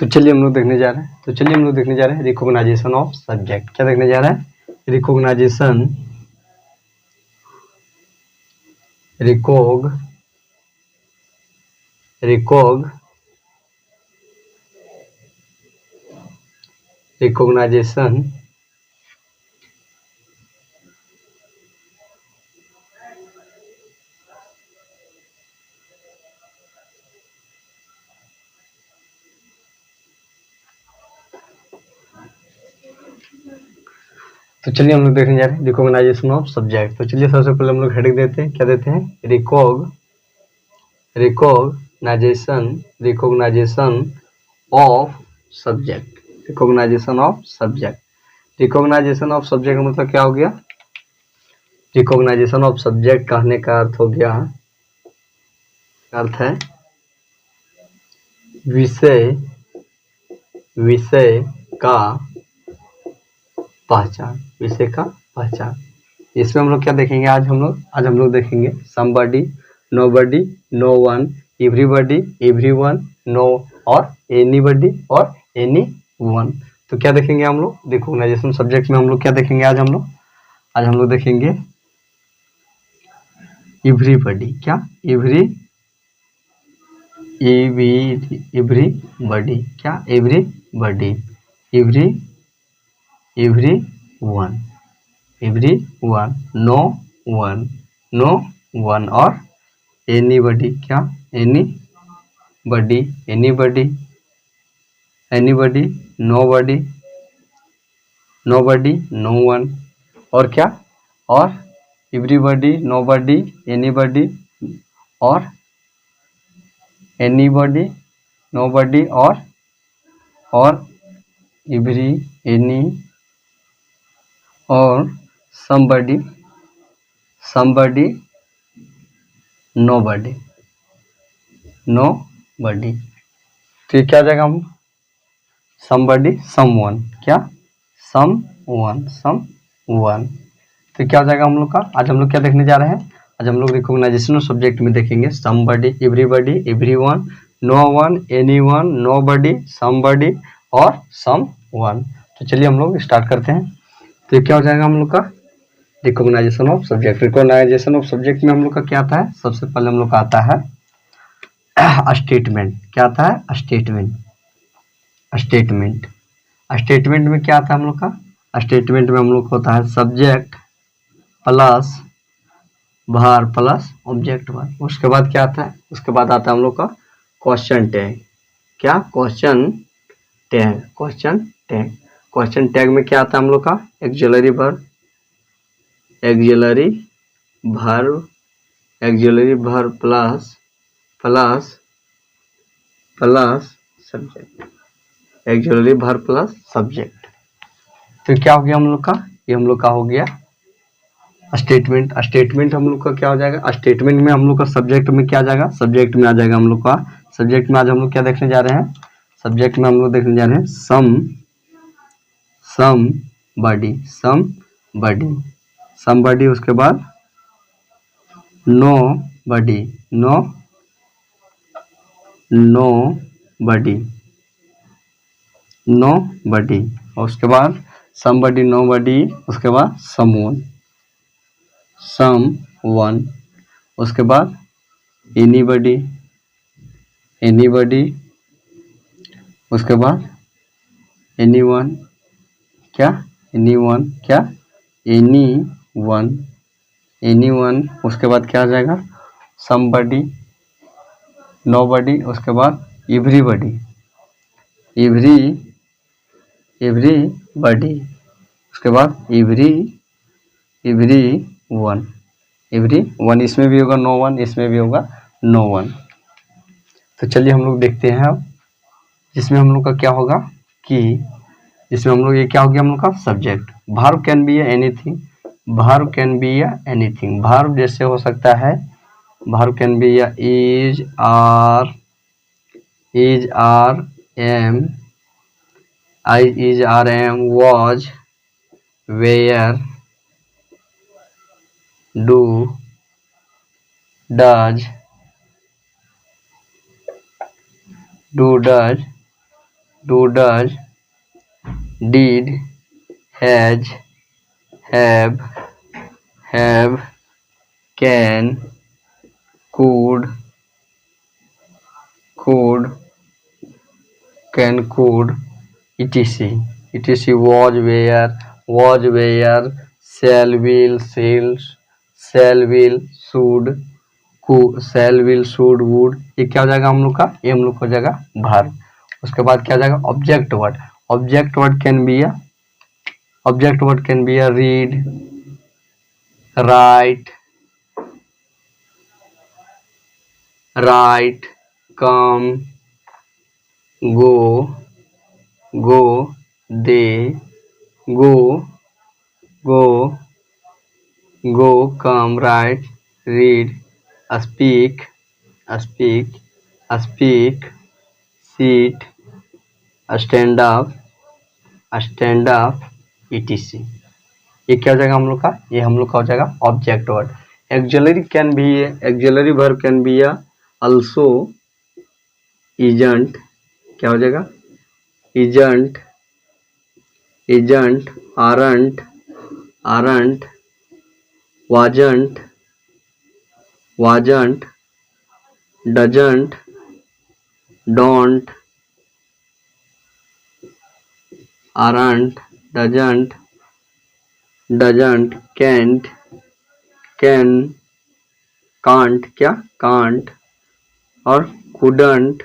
तो चलिए हम लोग देखने जा रहे हैं रिकॉग्नाइजेशन ऑफ सब्जेक्ट। क्या देखने जा रहे हैं? रिकॉग्नाइजेशन तो चलिए हम लोग देखने जा रहे हैं रिकॉग्नाइजेशन ऑफ सब्जेक्ट। तो चलिए सबसे पहले हम लोग हेडिंग देते हैं। क्या देते हैं? Recognization of subject. Recognization of subject का मतलब क्या हो गया? रिकॉग्नाइजेशन ऑफ सब्जेक्ट कहने का अर्थ हो गया, अर्थ है विषय का पहचान। इसमें हम लोग क्या देखेंगे? आज हम लोग देखेंगे somebody, nobody, no one, everybody, everyone, no और एनीबडी और एनीवन। तो क्या देखेंगे हम लोग? रिकॉग्नाइजेशन सब्जेक्ट में हम लोग क्या देखेंगे? आज हम लोग देखेंगे एवरीबडी। क्या? एवरीबडी। क्या? एवरीबडी, एवरीवन, नो वन और एनीबडी। क्या? एनीबडी, नोबडी, नो वन और क्या? और एवरीबडी, नोबडी, एनीबडी और एनीबडी, नोबडी और एवरी, एनी और somebody, nobody। तो ये क्या आ जाएगा? हम somebody, someone। क्या? someone। तो क्या हो जाएगा हम लोग का? आज हम लोग क्या देखने जा रहे हैं? आज हम लोग रिकॉग्नाइजेशन ऑफ सब्जेक्ट में देखेंगे somebody, everybody, everyone, no one, anyone, nobody, somebody और someone। तो चलिए हम लोग स्टार्ट करते हैं। तो ये क्या हो जाएगा हम लोग का? Recognization of subject. Recognization of subject में हम लोग का क्या आता है? सबसे पहले हम लोग का आता है स्टेटमेंट। क्या आता है? स्टेटमेंट में क्या आता है हम लोग का? स्टेटमेंट में हम लोग को होता है सब्जेक्ट प्लस भार प्लस ऑब्जेक्ट वर्ब। उसके बाद क्या आता है? उसके बाद आता है हम लोग का क्वेश्चन टैग। क्या? क्वेश्चन टैग में क्या आता है हम लोग का? Axillary verb plus subject. Axillary verb plus subject. तो क्या हो गया हम लोग का? ये हम लोग का हो गया स्टेटमेंट। स्टेटमेंट हम लोग का क्या हो जाएगा? स्टेटमेंट में हम लोग का सब्जेक्ट में क्या आ जाएगा? सब्जेक्ट में आ जाएगा हम लोग का। सब्जेक्ट में आज हम लोग क्या देखने जा रहे हैं? सब्जेक्ट में हम लोग देखने जा रहे हैं समबडी, उसके बाद नोबडी, और उसके बाद समबडी, नोबडी, उसके बाद समवन, उसके बाद एनीबडी, उसके बाद एनीवन। क्या? एनीवन, उसके बाद क्या आ जाएगा? समबडी, नोबडी, उसके बाद एवरीबडी, उसके बाद एवरीवन। इसमें भी होगा नो वन, इसमें भी होगा नो वन। तो चलिए हम लोग देखते हैं अब जिसमें हम लोग का क्या होगा कि जिसमें हम लोग ये क्या हो गया हम लोग का? Subject. Verb can be anything. Verb जैसे हो सकता है, verb can be is, are, am, was, where, do, does, do, does, did, has, have, can, could, etc. etc. was, where, shall, will, should, would. ये क्या हो जाएगा हम लोग का? ये हम लोग को हो जाएगा वर्ब। उसके बाद क्या हो जाएगा? Object word. Object word can be a read, right, come, go, they, go, come, write, read, speak, sit, stand up, etc. ये क्या हो जाएगा हम लोग का? ये हम लोग का हो जाएगा object word. Axillary verb can B also, isn't, क्या हो जाएगा? isn't, aren't, wasn't, doesn't, don't, aren't, doesn't, can't, can, can't, क्या? can't, और couldn't,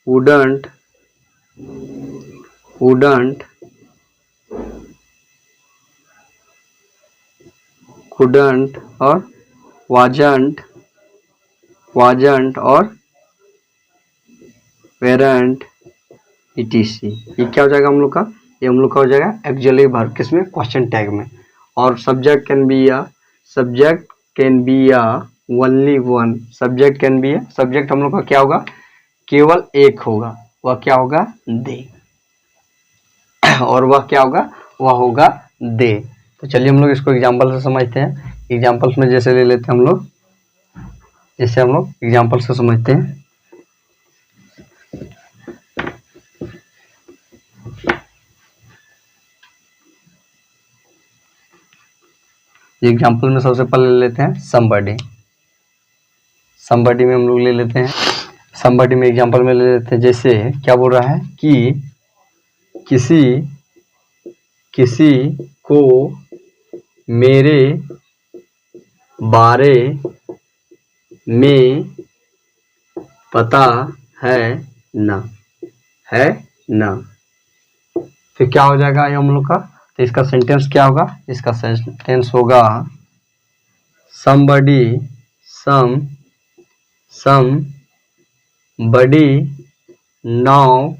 wouldn't, couldn't, और wasn't, और weren't, etc. ये क्या हो जाएगा हम लोग का? ये हम लोग का हो जाएगा एक्सिलरी वर्ब। किसमें? क्वेश्चन टैग में। और subject can be only one. Subject हम लोग का क्या होगा? केवल एक होगा। वह क्या होगा? दे। और वह क्या होगा? वह होगा दे। तो चलिए हम लोग इसको एग्जाम्पल से समझते हैं। एग्जाम्पल्स में जैसे ले लेते हैं हम लोग, एग्जाम्पल से समझते हैं। एग्जाम्पल में सबसे पहले ले लेते हैं somebody में हम लोग ले लेते हैं। somebody में एग्जाम्पल में ले लेते हैं। जैसे क्या बोल रहा है कि किसी को मेरे बारे में पता है ना। फिर क्या हो जाएगा ये हम लोग का? तो इसका सेंटेंस क्या होगा? इसका सेंटेंस होगा somebody know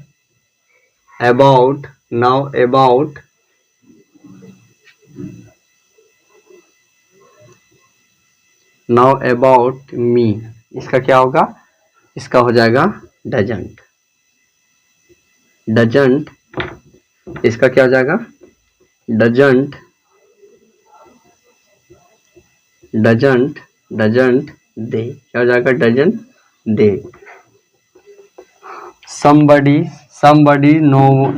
about me। इसका क्या होगा? इसका हो जाएगा doesn't। इसका क्या हो जाएगा? doesn't दे। क्या हो जाएगा? doesn't they. somebody,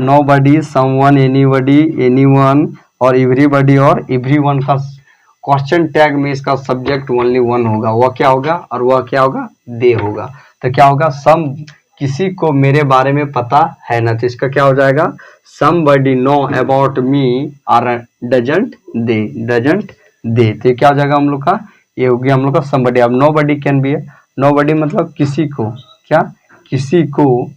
nobody, someone, anybody, anyone और everybody और everyone का क्वेश्चन टैग में इसका सब्जेक्ट ओनली वन होगा। वह क्या होगा? और वह क्या होगा? दे होगा। तो क्या होगा? किसी को मेरे बारे में पता है ना। तो इसका क्या हो जाएगा? somebody know about me और doesn't दे। तो क्या हो जाएगा हम लोग का? ये हो गया हम लोग का somebody। अब nobody कैन बी nobody मतलब किसी को, क्या? किसी को।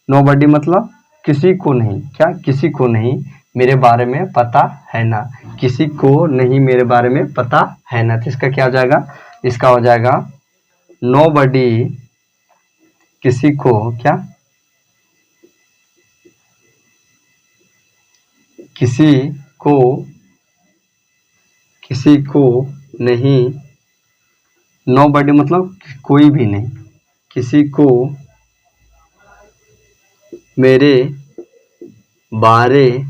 nobody मतलब किसी को नहीं, क्या? किसी को नहीं मेरे बारे में पता है ना। किसी को नहीं मेरे बारे में पता है ना। तो इसका क्या हो जाएगा? इसका हो जाएगा nobody किसी को, क्या? किसी को नहीं। nobody मतलब कोई भी नहीं। किसी को मेरे बारे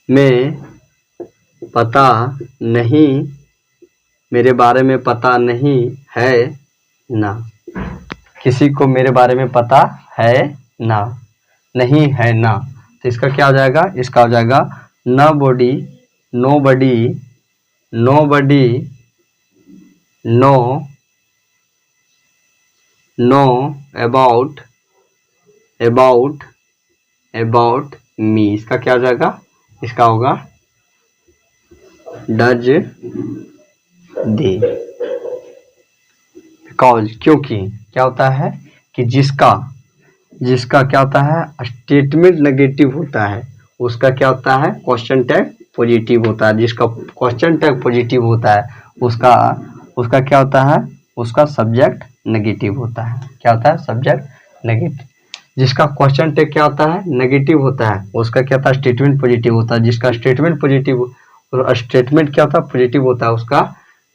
में पता नहीं, मेरे बारे में पता नहीं है ना। किसी को मेरे बारे में पता है ना। नहीं है ना, तो इसका क्या हो जाएगा, इसका हो जाएगा nobody, nobody, nobody, no, no about, about, about me, इसका क्या हो जाएगा, इसका होगा डज दे, बिकॉज, क्योंकि क्या होता है कि जिसका क्या होता है स्टेटमेंट नेगेटिव होता है उसका क्या होता है क्वेश्चन टैग पॉजिटिव होता है, जिसका क्वेश्चन टैग पॉजिटिव होता है उसका क्या होता है, उसका सब्जेक्ट नेगेटिव होता है, क्या होता है सब्जेक्ट नेगेटिव, जिसका क्वेश्चन टैग क्या होता है नेगेटिव होता है उसका क्या होता है स्टेटमेंट पॉजिटिव होता है, जिसका स्टेटमेंट पॉजिटिव, स्टेटमेंट क्या होता है पॉजिटिव होता है उसका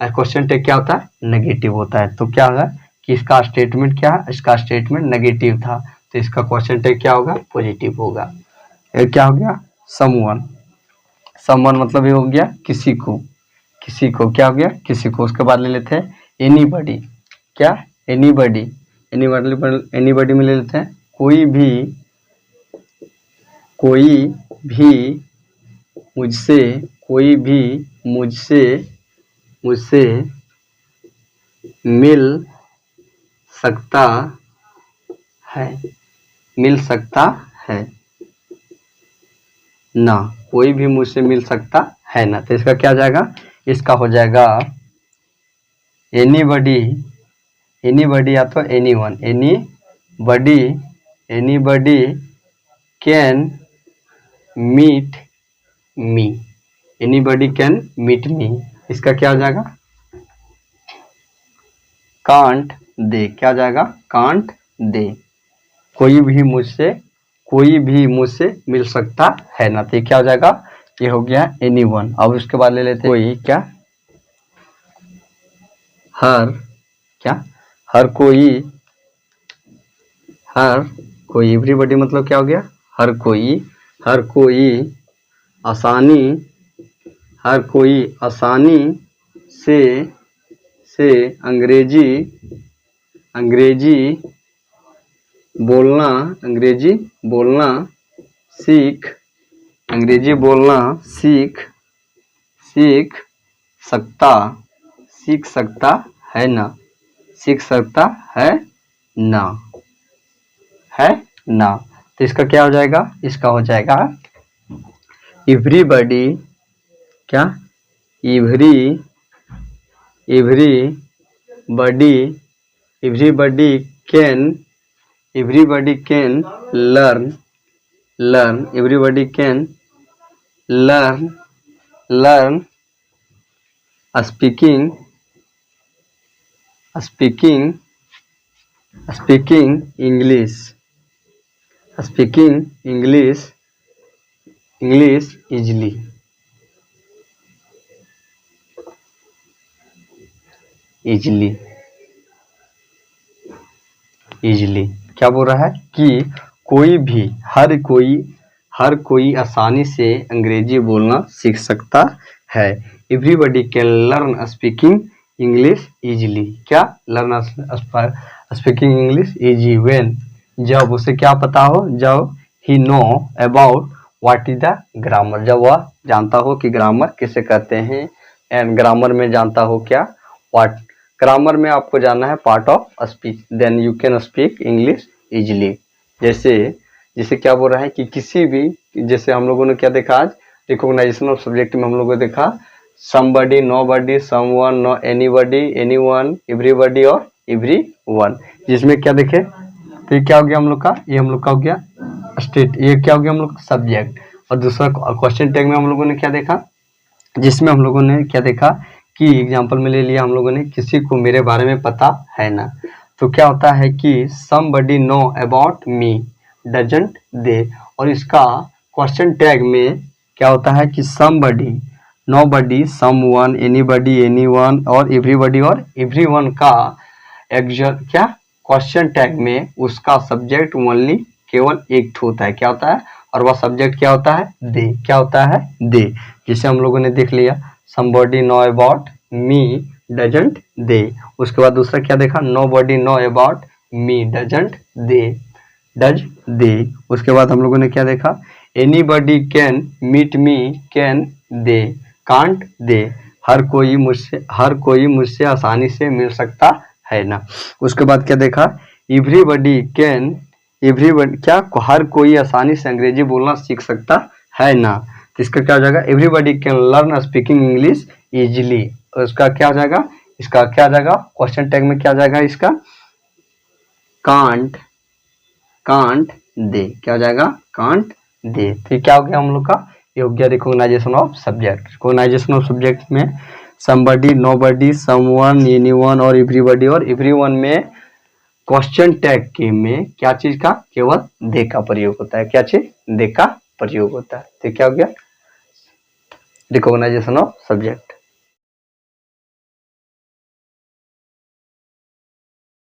क्वेश्चन टैग क्या होता है नेगेटिव होता है। तो क्या होगा कि इसका स्टेटमेंट क्या है, इसका स्टेटमेंट नेगेटिव था तो इसका क्वेश्चन टैग क्या होगा पॉजिटिव होगा। ये क्या हो गया समवन, समवन मतलब ये हो गया किसी को, किसी को क्या हो गया किसी को। उसके बाद ले लेते हैं एनीबॉडी, क्या एनीबॉडी, एनीबॉडी में ले लेते हैं कोई भी, कोई भी मुझसे, कोई भी मुझसे, मुझसे मिल सकता है, मिल सकता है ना, कोई भी मुझसे मिल सकता है ना, तो इसका क्या जाएगा, इसका हो जाएगा एनीबॉडी, एनीबॉडी या तो anyone, anybody, anybody can meet me, anybody can meet me, इसका क्या हो जाएगा कांट दे, क्या जाएगा कांट दे, कोई भी मुझसे, कोई भी मुझसे मिल सकता है ना, तो क्या हो जाएगा ये हो गया एनीवन। अब उसके बाद ले लेते हैं कोई, क्या हर, क्या हर कोई, हर कोई, एवरीबॉडी मतलब क्या हो गया हर कोई, हर कोई आसानी, हर कोई आसानी से अंग्रेजी, अंग्रेजी बोलना, अंग्रेजी बोलना सीख, अंग्रेजी बोलना सीख, सीख सकता, सीख सकता है ना, सीख सकता है ना, है ना, तो इसका क्या हो जाएगा, इसका हो जाएगा एवरीबॉडी, क्या every, everybody, everybody can, everybody can learn, learn, everybody can learn, learn speaking, speaking, speaking English, speaking English, English easily, easily, easily क्या बोल रहा है कि कोई भी, हर कोई आसानी से अंग्रेजी बोलना सीख सकता है, everybody can learn speaking English easily, क्या learn speaking English easy when, जब उसे क्या पता हो, जब he know about what is the grammar, जब वह जानता हो कि ग्रामर किसे कहते हैं, एंड ग्रामर में जानता हो क्या व्हाट, ग्रामर में आपको जानना है part of speech, then you can speak English easily. जैसे जैसे क्या बोल रहा है कि किसी भी, जैसे हम लोगों ने क्या देखा आज रिकॉग्नाइजेशन ऑफ सब्जेक्ट में हम लोगों ने देखा somebody, nobody, someone, no anybody, anyone, everybody और एवरीवन, जिसमें क्या देखे तो ये क्या हो गया हम लोग का, ये हम लोग का हो गया स्टेट, ये क्या हो गया हम लोग का सब्जेक्ट, और दूसरा क्वेश्चन टैग में हम लोगों ने क्या देखा, जिसमें हम लोगों ने क्या देखा कि एग्जाम्पल में ले लिया हम लोगों ने किसी को मेरे बारे में पता है ना, तो क्या होता है कि somebody know about me doesn't they, और इसका क्वेश्चन टैग में क्या होता है कि somebody, nobody, someone, anybody, anyone और everybody और everyone का क्या क्वेश्चन टैग में उसका सब्जेक्ट ओनली केवल एक होता है, क्या होता है, और वह सब्जेक्ट क्या होता है दे, क्या होता है दे, जिसे हम लोगों ने देख लिया somebody know about me doesn't they, उसके बाद दूसरा क्या देखा nobody know about me doesn't they, does they. उसके बाद हम लोगों ने क्या देखा, anybody can meet me, can they, can't they, हर कोई मुझसे आसानी से मिल सकता है ना। उसके बाद क्या देखा, एवरीबडी कैन, एवरीबडी क्या, हर कोई आसानी से अंग्रेजी बोलना सीख सकता है ना। तो इसका क्या हो जाएगा, everybody can learn speaking English easily. उसका क्या हो जाएगा, इसका क्या आ जाएगा, क्वेश्चन टैग में क्या आ जाएगा इसका, कांट, कांट दे, क्या हो जाएगा, कांट दे। तो क्या हो गया हम लोग का, ये हो गया recognization of subject. Recognization of subject में समबडी, नोबडी, समवन, एनीवन और एवरीबडी, और एवरीवन में क्वेश्चन टैग के में क्या चीज का, केवल दे का प्रयोग होता है। क्या चीज, दे का प्रयोग होता है। तो क्या हो गया, रिकॉग्नाइजेशन ऑफ सब्जेक्ट।